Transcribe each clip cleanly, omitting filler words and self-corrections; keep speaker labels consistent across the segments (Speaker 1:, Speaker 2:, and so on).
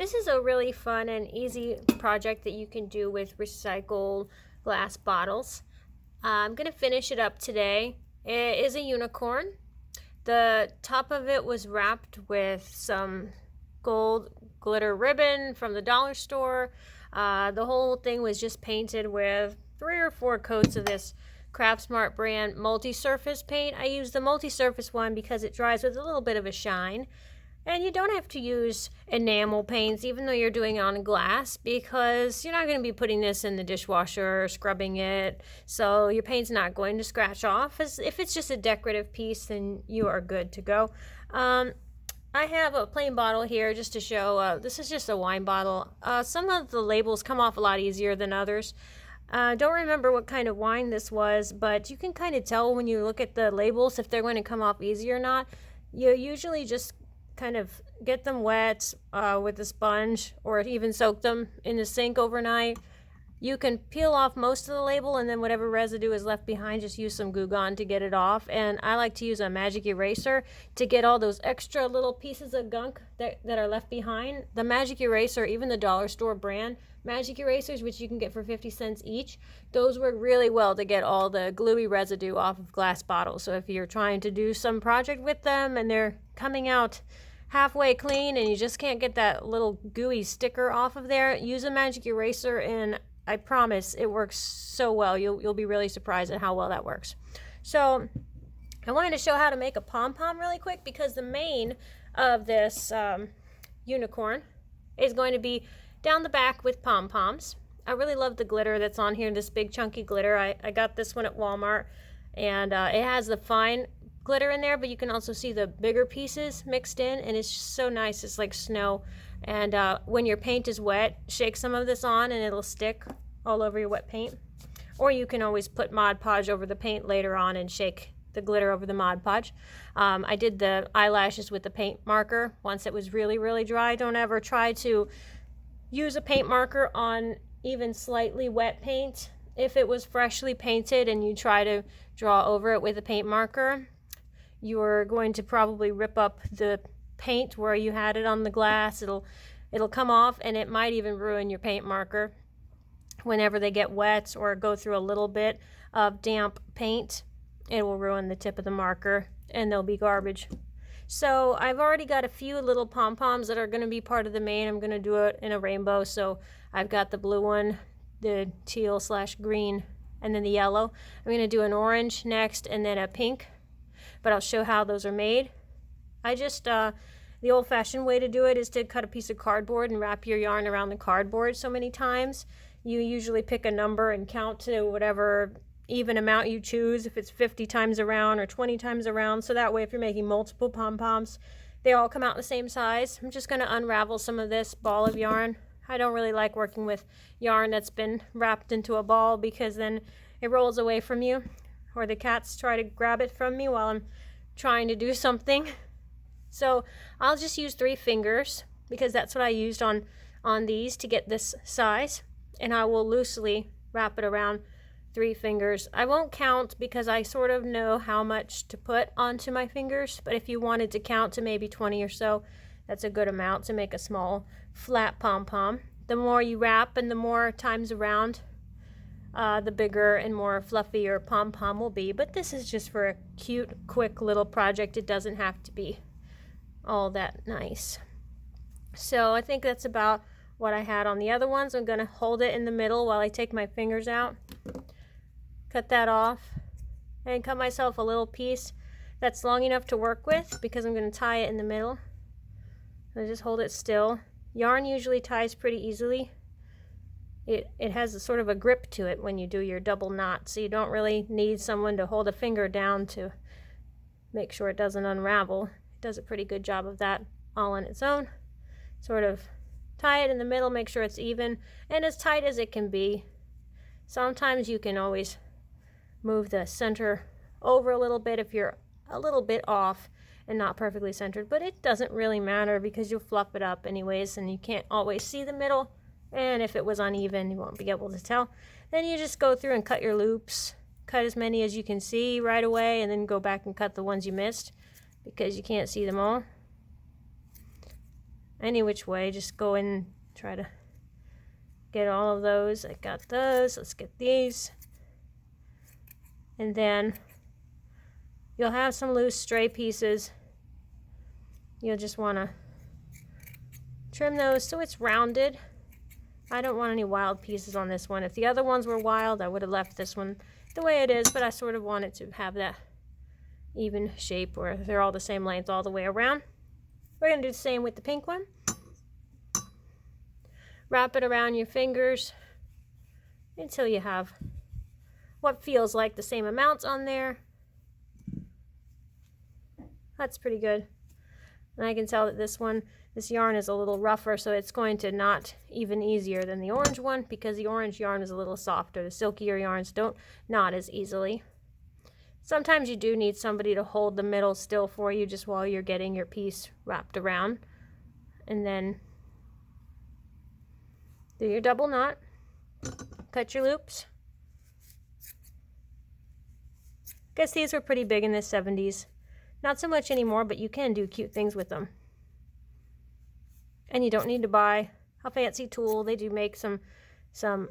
Speaker 1: This is a really fun and easy project that you can do with recycled glass bottles. I'm going to finish it up today. It is a unicorn. The top of it was wrapped with some gold glitter ribbon from the dollar store. The whole thing was just painted with 3 or 4 coats of this Craftsmart brand multi-surface paint. I use the multi-surface one because it dries with a little bit of a shine. And you don't have to use enamel paints even though you're doing it on glass, because you're not going to be putting this in the dishwasher or scrubbing it. So your paint's not going to scratch off. If it's just a decorative piece, then you are good to go. I have a plain bottle here just to show. This is just a wine bottle. Some of the labels come off a lot easier than others. Don't remember what kind of wine this was, but you can kind of tell when you look at the labels if they're going to come off easy or not. You usually just kind of get them wet with a sponge, or even soak them in the sink overnight. You can peel off most of the label, and then whatever residue is left behind, just use some Goo Gone to get it off. And I like to use a magic eraser to get all those extra little pieces of gunk that are left behind. The magic eraser, even the dollar store brand magic erasers, which you can get for 50 cents each, those work really well to get all the gluey residue off of glass bottles. So if you're trying to do some project with them and they're coming out halfway clean and you just can't get that little gooey sticker off of there, use a magic eraser, and I promise it works so well. You'll be really surprised at how well that works. So I wanted to show how to make a pom-pom really quick, because the mane of this unicorn is going to be down the back with pom-poms. I really love the glitter that's on here, this big chunky glitter. I got this one at Walmart, and it has the fine glitter in there, but you can also see the bigger pieces mixed in, and it's just so nice. It's like snow. And when your paint is wet, shake some of this on and it'll stick all over your wet paint. Or you can always put Mod Podge over the paint later on and shake the glitter over the Mod Podge. I did the eyelashes with the paint marker once it was really, really dry. Don't ever try to use a paint marker on even slightly wet paint. If it was freshly painted and you try to draw over it with a paint marker, you're going to probably rip up the paint where you had it on the glass. It'll come off, and it might even ruin your paint marker whenever they get wet or go through a little bit of damp paint. It will ruin the tip of the marker and they'll be garbage. So I've already got a few little pom-poms that are going to be part of the mane. I'm going to do it in a rainbow. So I've got the blue one, the teal/green, and then the yellow. I'm going to do an orange next, and then a pink, but I'll show how those are made. I just, the old-fashioned way to do it is to cut a piece of cardboard and wrap your yarn around the cardboard so many times. You usually pick a number and count to whatever even amount you choose, if it's 50 times around or 20 times around. So that way, if you're making multiple pom-poms, they all come out the same size. I'm just going to unravel some of this ball of yarn. I don't really like working with yarn that's been wrapped into a ball, because then it rolls away from you, or the cats try to grab it from me while I'm trying to do something. So I'll just use 3 fingers, because that's what I used on these to get this size, and I will loosely wrap it around 3 fingers. I won't count because I sort of know how much to put onto my fingers, but if you wanted to count to maybe 20 or so, that's a good amount to make a small flat pom-pom. The more you wrap and the more times around, the bigger and more fluffy your pom-pom will be. But this is just for a cute, quick little project. It doesn't have to be all that nice. So I think that's about what I had on the other ones. I'm going to hold it in the middle while I take my fingers out, cut that off, and cut myself a little piece that's long enough to work with, because I'm going to tie it in the middle. I just hold it still. Yarn usually ties pretty easily. It has a sort of a grip to it when you do your double knot, so you don't really need someone to hold a finger down to make sure it doesn't unravel. It does a pretty good job of that all on its own. Sort of tie it in the middle, make sure it's even and as tight as it can be. Sometimes you can always move the center over a little bit if you're a little bit off and not perfectly centered, but it doesn't really matter because you'll fluff it up anyways, and you can't always see the middle, and if it was uneven you won't be able to tell. Then you just go through and cut your loops, cut as many as you can see right away, and then go back and cut the ones you missed because you can't see them all. any which way. Just go in and try to get all of those. I got those. Let's get these. And then you'll have some loose stray pieces. You'll just want to trim those so it's rounded. I don't want any wild pieces on this one. If the other ones were wild, I would have left this one the way it is, but I sort of want it to have that even shape where they're all the same length all the way around. We're going to do the same with the pink one. Wrap it around your fingers until you have what feels like the same amounts on there. That's pretty good. And I can tell that this yarn is a little rougher, so it's going to knot even easier than the orange one because the orange yarn is a little softer. The silkier yarns don't knot as easily. Sometimes you do need somebody to hold the middle still for you just while you're getting your piece wrapped around. And then do your double knot, cut your loops. Guess these were pretty big in the 70s. Not so much anymore, but you can do cute things with them. And you don't need to buy a fancy tool. They do make some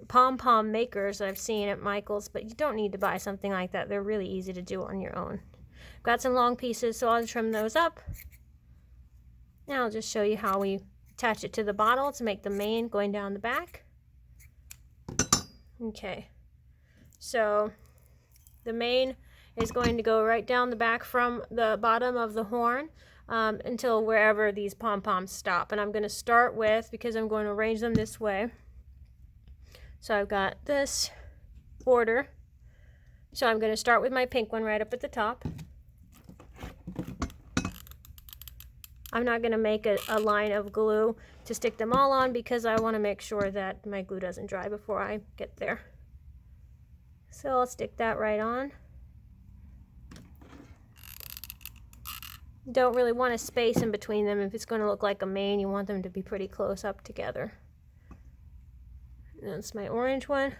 Speaker 1: pom-pom makers that I've seen at Michael's, but you don't need to buy something like that. They're really easy to do on your own. Got some long pieces, so I'll trim those up. Now I'll just show you how we attach it to the bottle to make the mane going down the back. Okay, so the mane is going to go right down the back from the bottom of the horn until wherever these pom-poms stop. And I'm going to start with, because I'm going to arrange them this way. So I've got this order. So I'm going to start with my pink one right up at the top. I'm not going to make a line of glue to stick them all on because I want to make sure that my glue doesn't dry before I get there. So I'll stick that right on. Don't really want a space in between them. If it's going to look like a mane, you want them to be pretty close up together. That's my orange one.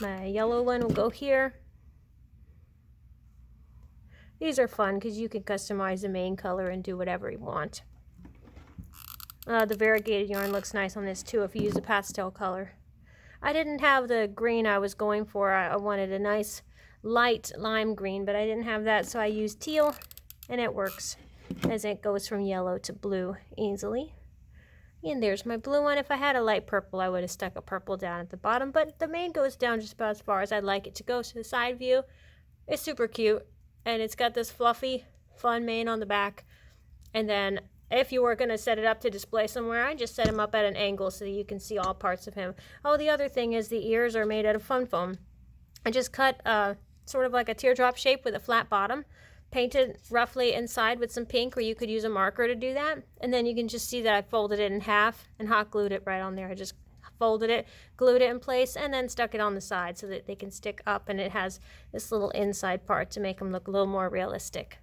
Speaker 1: My yellow one will go here. These are fun because you can customize the mane color and do whatever you want. The variegated yarn looks nice on this too if you use a pastel color. I didn't have the green I was going for. I wanted a nice light lime green, but I didn't have that, so I used teal, and it works as it goes from yellow to blue easily. And there's my blue one. If I had a light purple, I would have stuck a purple down at the bottom, but the mane goes down just about as far as I'd like it to go. So the side view is super cute, and it's got this fluffy, fun mane on the back. And then if you were going to set it up to display somewhere, I just set him up at an angle so that you can see all parts of him. Oh, the other thing is the ears are made out of fun foam. I just cut sort of like a teardrop shape with a flat bottom, painted roughly inside with some pink, or you could use a marker to do that. And then you can just see that I folded it in half and hot glued it right on there. I just folded it, glued it in place, and then stuck it on the side so that they can stick up, and it has this little inside part to make them look a little more realistic.